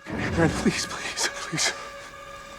Brandon, please.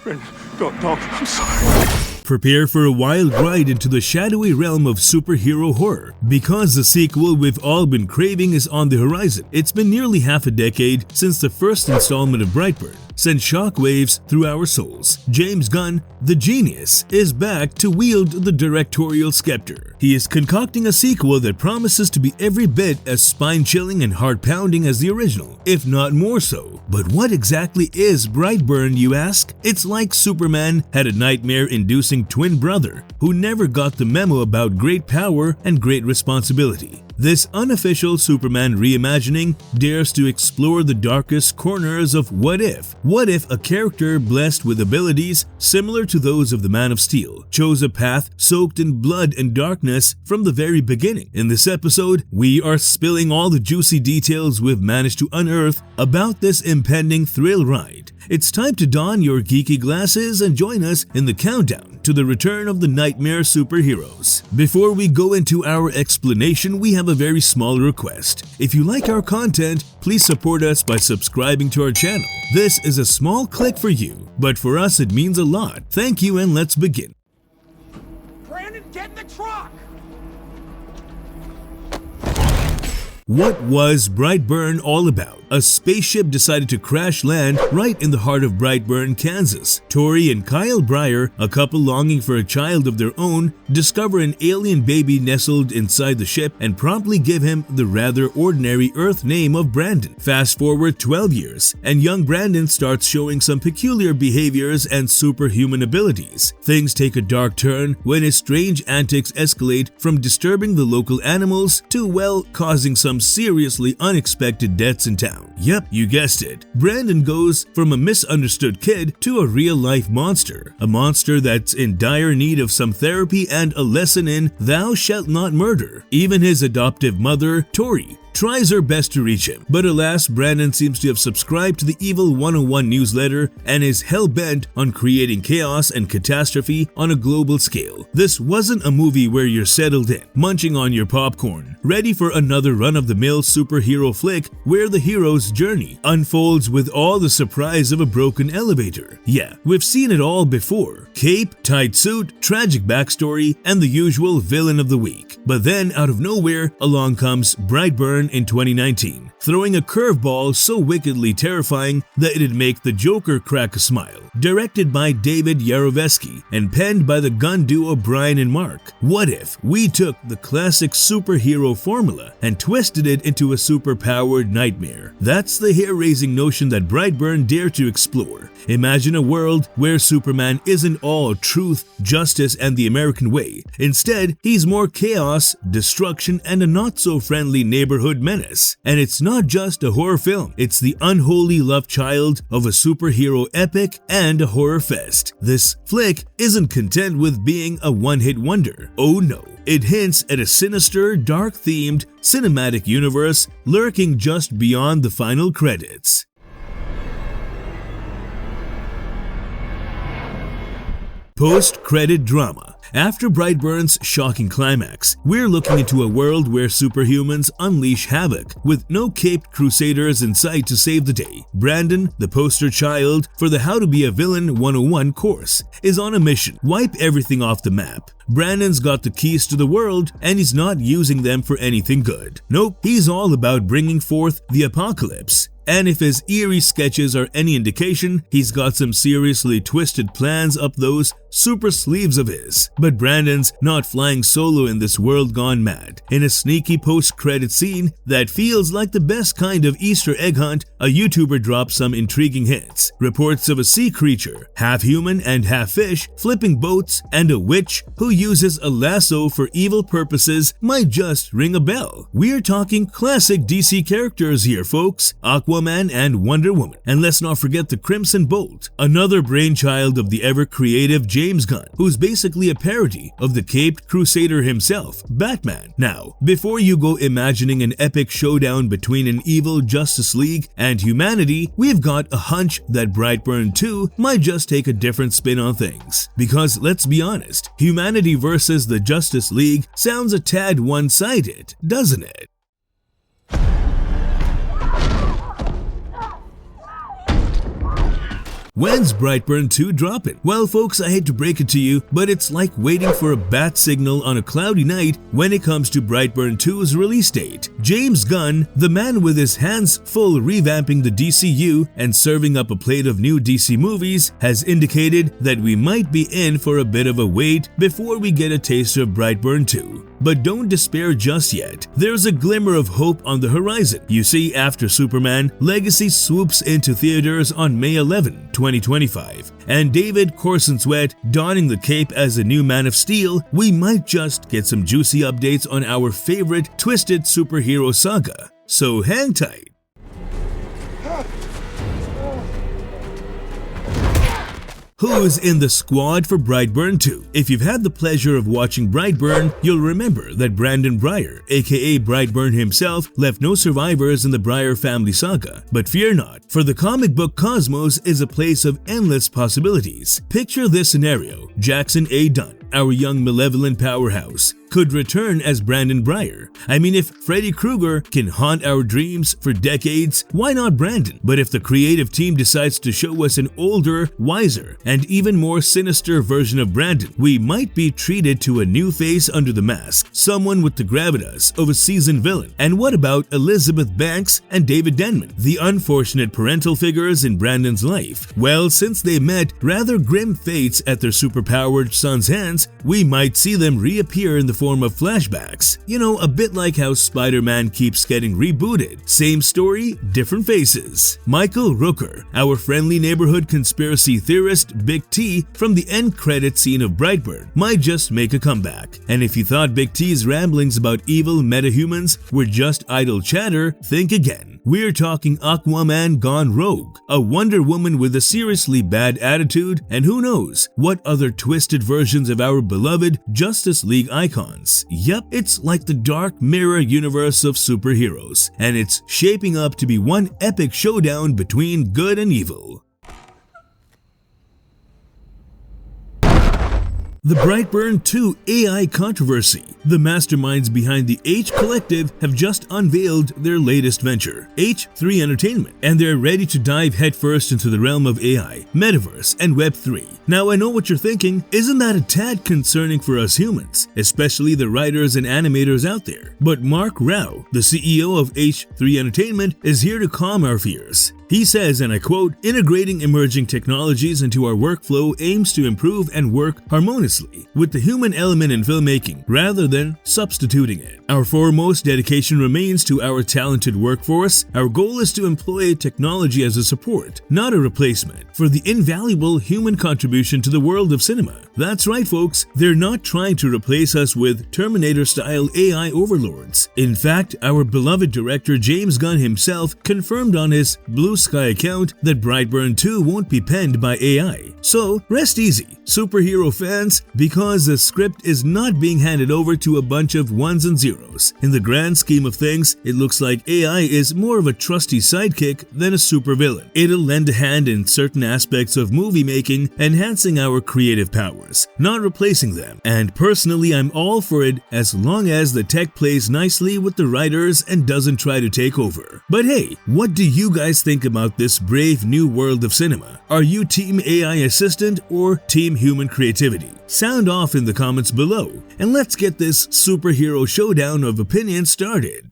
Brandon, don't. I'm sorry. Prepare for a wild ride into the shadowy realm of superhero horror, because the sequel we've all been craving is on the horizon. It's been nearly half a decade since the first installment of Brightburn sent shockwaves through our souls. James Gunn, the genius, is back to wield the directorial scepter. He is concocting a sequel that promises to be every bit as spine-chilling and heart-pounding as the original, if not more so. But what exactly is Brightburn, you ask? It's like Superman had a nightmare-inducing twin brother who never got the memo about great power and great responsibility. This unofficial Superman reimagining dares to explore the darkest corners of what if. What if a character blessed with abilities similar to those of the Man of Steel chose a path soaked in blood and darkness from the very beginning? In this episode, we are spilling all the juicy details we've managed to unearth about this impending thrill ride. It's time to don your geeky glasses and join us in the countdown to the return of the nightmare superheroes. Before we go into our explanation, we have a very small request. If you like our content, please support us by subscribing to our channel. This is a small click for you, but for us it means a lot. Thank you, and let's begin. Brandon, get in the truck! What was Brightburn all about? A spaceship decided to crash land right in the heart of Brightburn, Kansas. Tori and Kyle Breyer, a couple longing for a child of their own, discover an alien baby nestled inside the ship and promptly give him the rather ordinary Earth name of Brandon. Fast forward 12 years, and young Brandon starts showing some peculiar behaviors and superhuman abilities. Things take a dark turn when his strange antics escalate from disturbing the local animals to, well, causing some seriously unexpected deaths in town. Yep, you guessed it. Brandon goes from a misunderstood kid to a real-life monster. A monster that's in dire need of some therapy and a lesson in thou shalt not murder. Even his adoptive mother, Tori, tries her best to reach him, but alas, Brandon seems to have subscribed to the Evil 101 newsletter and is hell-bent on creating chaos and catastrophe on a global scale. This wasn't a movie where you're settled in, munching on your popcorn, ready for another run-of-the-mill superhero flick where the hero's journey unfolds with all the surprise of a broken elevator. Yeah, we've seen it all before. Cape, tight suit, tragic backstory, and the usual villain of the week. But then, out of nowhere, along comes Brightburn in 2019, throwing a curveball so wickedly terrifying that it'd make the Joker crack a smile. Directed by David Yarovesky and penned by the Gunn duo Brian and Mark. What if we took the classic superhero formula and twisted it into a superpowered nightmare? That's the hair-raising notion that Brightburn dared to explore. Imagine a world where Superman isn't all truth, justice, and the American way. Instead, he's more chaos, destruction, and a not-so-friendly neighborhood menace. And it's not just a horror film, it's the unholy love child of a superhero epic and a horror fest. This flick isn't content with being a one-hit wonder. Oh no. It hints at a sinister, dark-themed cinematic universe lurking just beyond the final credits. Post-credit drama. After Brightburn's shocking climax, we're looking into a world where superhumans unleash havoc with no caped crusaders in sight to save the day. Brandon, the poster child for the How to Be a Villain 101 course, is on a mission: wipe everything off the map. Brandon's got the keys to the world and he's not using them for anything good. Nope, he's all about bringing forth the apocalypse. And if his eerie sketches are any indication, he's got some seriously twisted plans up those super sleeves of his. But Brandon's not flying solo in this world gone mad. In a sneaky post-credit scene that feels like the best kind of Easter egg hunt, a YouTuber drops some intriguing hints. Reports of a sea creature, half human and half fish, flipping boats, and a witch who uses a lasso for evil purposes might just ring a bell. We're talking classic DC characters here, folks. Aquaman and Wonder Woman. And let's not forget the Crimson Bolt, another brainchild of the ever-creative James Gunn, who's basically a parody of the caped crusader himself, Batman. Now, before you go imagining an epic showdown between an evil Justice League and humanity, we've got a hunch that Brightburn 2 might just take a different spin on things. Because let's be honest, humanity versus the Justice League sounds a tad one-sided, doesn't it? When's Brightburn 2 dropping? Well folks, I hate to break it to you, but it's like waiting for a bat signal on a cloudy night when it comes to Brightburn 2's release date. James Gunn, the man with his hands full revamping the DCU and serving up a plate of new DC movies, has indicated that we might be in for a bit of a wait before we get a taste of Brightburn 2. But don't despair just yet. There's a glimmer of hope on the horizon. You see, after Superman, Legacy swoops into theaters on May 11, 2025, and David Corson Sweat donning the cape as the new Man of Steel, we might just get some juicy updates on our favorite twisted superhero saga. So hang tight. Who's in the squad for Brightburn 2? If you've had the pleasure of watching Brightburn, you'll remember that Brandon Breyer, aka Brightburn himself, left no survivors in the Breyer family saga. But fear not, for the comic book cosmos is a place of endless possibilities. Picture this scenario: Jackson A. Dunn, our young malevolent powerhouse, could return as Brandon Breyer. I mean, if Freddy Krueger can haunt our dreams for decades, why not Brandon? But if the creative team decides to show us an older, wiser, and even more sinister version of Brandon, we might be treated to a new face under the mask, someone with the gravitas of a seasoned villain. And what about Elizabeth Banks and David Denman, the unfortunate parental figures in Brandon's life? Well, since they met rather grim fates at their superpowered son's hands, we might see them reappear in the form of flashbacks. You know, a bit like how Spider-Man keeps getting rebooted. Same story, different faces. Michael Rooker, our friendly neighborhood conspiracy theorist Big T from the end credit scene of Brightburn, might just make a comeback. And if you thought Big T's ramblings about evil metahumans were just idle chatter, think again. We're talking Aquaman gone rogue, a Wonder Woman with a seriously bad attitude, and who knows what other twisted versions of our beloved Justice League icons. Yep, it's like the dark mirror universe of superheroes, and it's shaping up to be one epic showdown between good and evil. The Brightburn 2 AI controversy. The masterminds behind the H Collective have just unveiled their latest venture, H3 Entertainment, and they're ready to dive headfirst into the realm of AI, Metaverse, and Web3. Now I know what you're thinking, isn't that a tad concerning for us humans, especially the writers and animators out there? But Mark Rao, the CEO of H3 Entertainment, is here to calm our fears. He says, and I quote, "Integrating emerging technologies into our workflow aims to improve and work harmoniously with the human element in filmmaking rather than substituting it. Our foremost dedication remains to our talented workforce. Our goal is to employ technology as a support, not a replacement, for the invaluable human contribution to the world of cinema." That's right, folks, they're not trying to replace us with Terminator-style AI overlords. In fact, our beloved director James Gunn himself confirmed on his Blue Sky account that Brightburn 2 won't be penned by AI. So rest easy, superhero fans, because the script is not being handed over to a bunch of ones and zeros. In the grand scheme of things, it looks like AI is more of a trusty sidekick than a supervillain. It'll lend a hand in certain aspects of movie making, enhancing our creative powers, not replacing them. And personally, I'm all for it as long as the tech plays nicely with the writers and doesn't try to take over. But hey, what do you guys think about this brave new world of cinema? Are you team AI assistant or team human creativity? Sound off in the comments below, and let's get this superhero showdown of opinions started.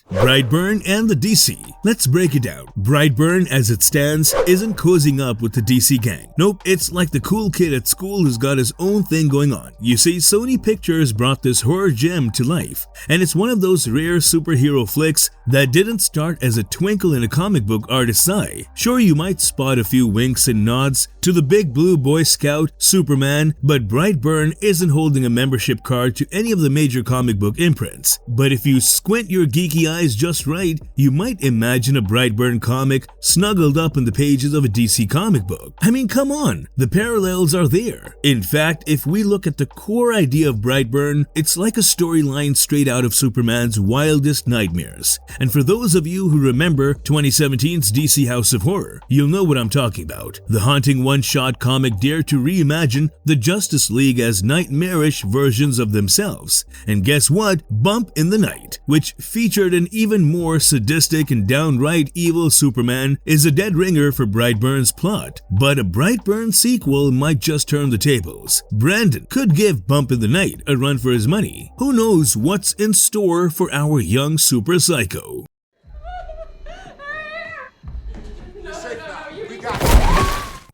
Brightburn and the DC. Let's break it down. Brightburn, as it stands, isn't cozying up with the DC gang. Nope, it's like the cool kid at school who's got his own thing going on. You see, Sony Pictures brought this horror gem to life, and it's one of those rare superhero flicks that didn't start as a twinkle in a comic book artist's eye. Sure, you might spot a few winks and nods to the big blue Boy Scout, Superman, but Brightburn isn't holding a membership card to any of the major comic book imprints. But if you squint your geeky eyes just right, you might imagine a Brightburn comic snuggled up in the pages of a DC comic book. I mean, come on, the parallels are there. In fact, if we look at the core idea of Brightburn, it's like a storyline straight out of Superman's wildest nightmares. And for those of you who remember 2017's DC House of Horror, you'll know what I'm talking about. The haunting one-shot comic dared to reimagine the Justice League as nightmarish versions of themselves. And guess what? Bump in the Night, which featured an an even more sadistic and downright evil Superman is a dead ringer for Brightburn's plot. But a Brightburn sequel might just turn the tables. Brandon could give Bump in the Night a run for his money. Who knows what's in store for our young super psycho?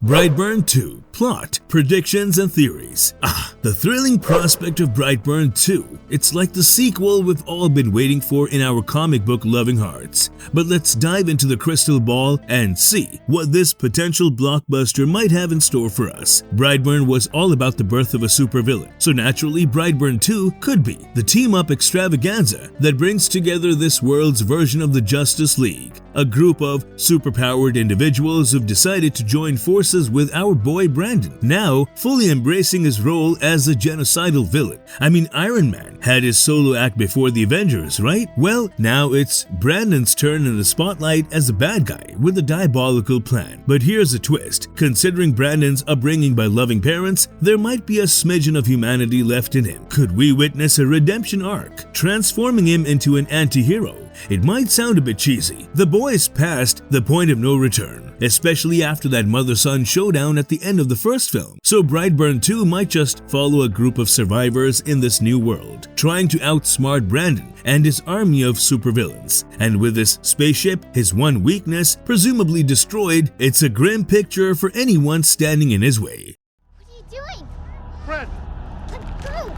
Brightburn 2. Plot, predictions, and theories. The thrilling prospect of Brightburn 2. It's like the sequel we've all been waiting for in our comic book loving hearts. But let's dive into the crystal ball and see what this potential blockbuster might have in store for us. Brightburn was all about the birth of a supervillain, so naturally Brightburn 2 could be the team-up extravaganza that brings together this world's version of the Justice League, a group of superpowered individuals who've decided to join forces with our boy Brandon, now fully embracing his role as a genocidal villain. I mean, Iron Man had his solo act before the Avengers, right? Well, now it's Brandon's turn in the spotlight as a bad guy with a diabolical plan. But here's a twist. Considering Brandon's upbringing by loving parents, there might be a smidgen of humanity left in him. Could we witness a redemption arc, transforming him into an anti-hero? It might sound a bit cheesy. The boy's past the point of no return, especially after that mother-son showdown at the end of the first film. So Brightburn 2 might just follow a group of survivors in this new world, trying to outsmart Brandon and his army of supervillains. And with this spaceship, his one weakness, presumably destroyed, it's a grim picture for anyone standing in his way. What are you doing? Brandon! Let go!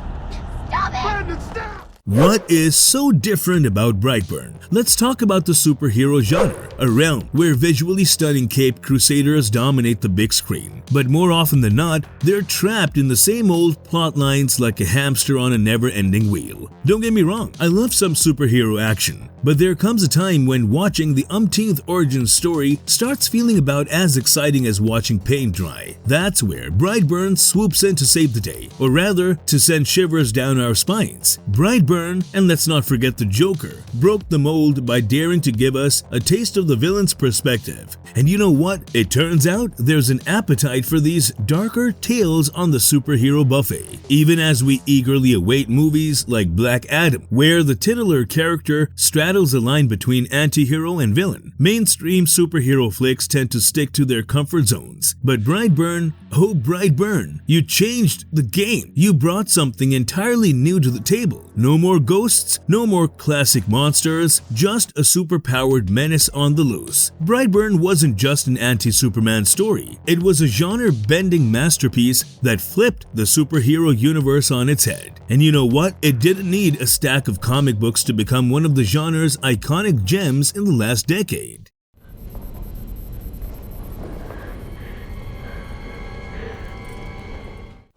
Stop it! Brandon, stop! What is so different about Brightburn? Let's talk about the superhero genre, a realm where visually stunning Caped Crusaders dominate the big screen. But more often than not, they're trapped in the same old plot lines like a hamster on a never-ending wheel. Don't get me wrong, I love some superhero action, but there comes a time when watching the umpteenth origin story starts feeling about as exciting as watching paint dry. That's where Brightburn swoops in to save the day, or rather, to send shivers down our spines. Brightburn, and let's not forget the Joker, broke the mold by daring to give us a taste of the villain's perspective. And you know what? It turns out there's an appetite for these darker tales on the superhero buffet, even as we eagerly await movies like Black Adam, where the titular character straddles a line between anti-hero and villain. Mainstream superhero flicks tend to stick to their comfort zones, but Brightburn, oh Brightburn, you changed the game. You brought something entirely new to the table. No more ghosts, no more classic monsters, just a superpowered menace on the loose. Brightburn wasn't just an anti-Superman story. It was a genre-bending masterpiece that flipped the superhero universe on its head. And you know what? It didn't need a stack of comic books to become one of the genre's iconic gems in the last decade.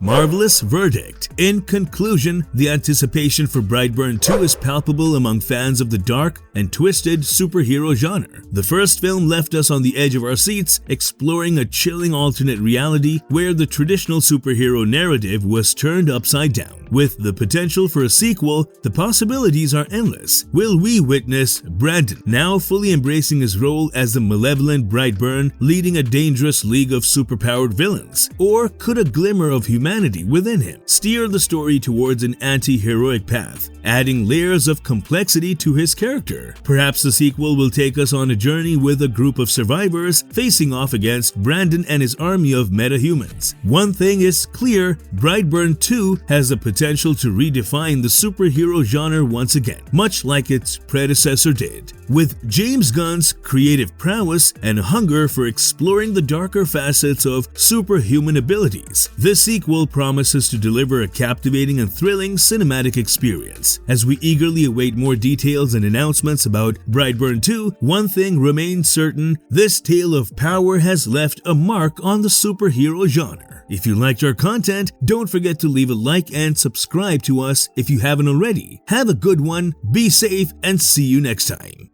Marvelous verdict. In conclusion, the anticipation for Brightburn 2 is palpable among fans of the dark and twisted superhero genre. The first film left us on the edge of our seats, exploring a chilling alternate reality where the traditional superhero narrative was turned upside down. With the potential for a sequel, the possibilities are endless. Will we witness Brandon, now fully embracing his role as the malevolent Brightburn, leading a dangerous league of superpowered villains? Or could a glimmer of humanity within him steer the story towards an anti-heroic path, adding layers of complexity to his character? Perhaps the sequel will take us on a journey with a group of survivors facing off against Brandon and his army of metahumans. One thing is clear, Brightburn 2 has the potential to redefine the superhero genre once again, much like its predecessor did. With James Gunn's creative prowess and hunger for exploring the darker facets of superhuman abilities, this sequel promises to deliver a captivating and thrilling cinematic experience. As we eagerly await more details and announcements about Brightburn 2, one thing remains certain: this tale of power has left a mark on the superhero genre. If you liked our content, don't forget to leave a like and subscribe to us if you haven't already. Have a good one, be safe, and see you next time.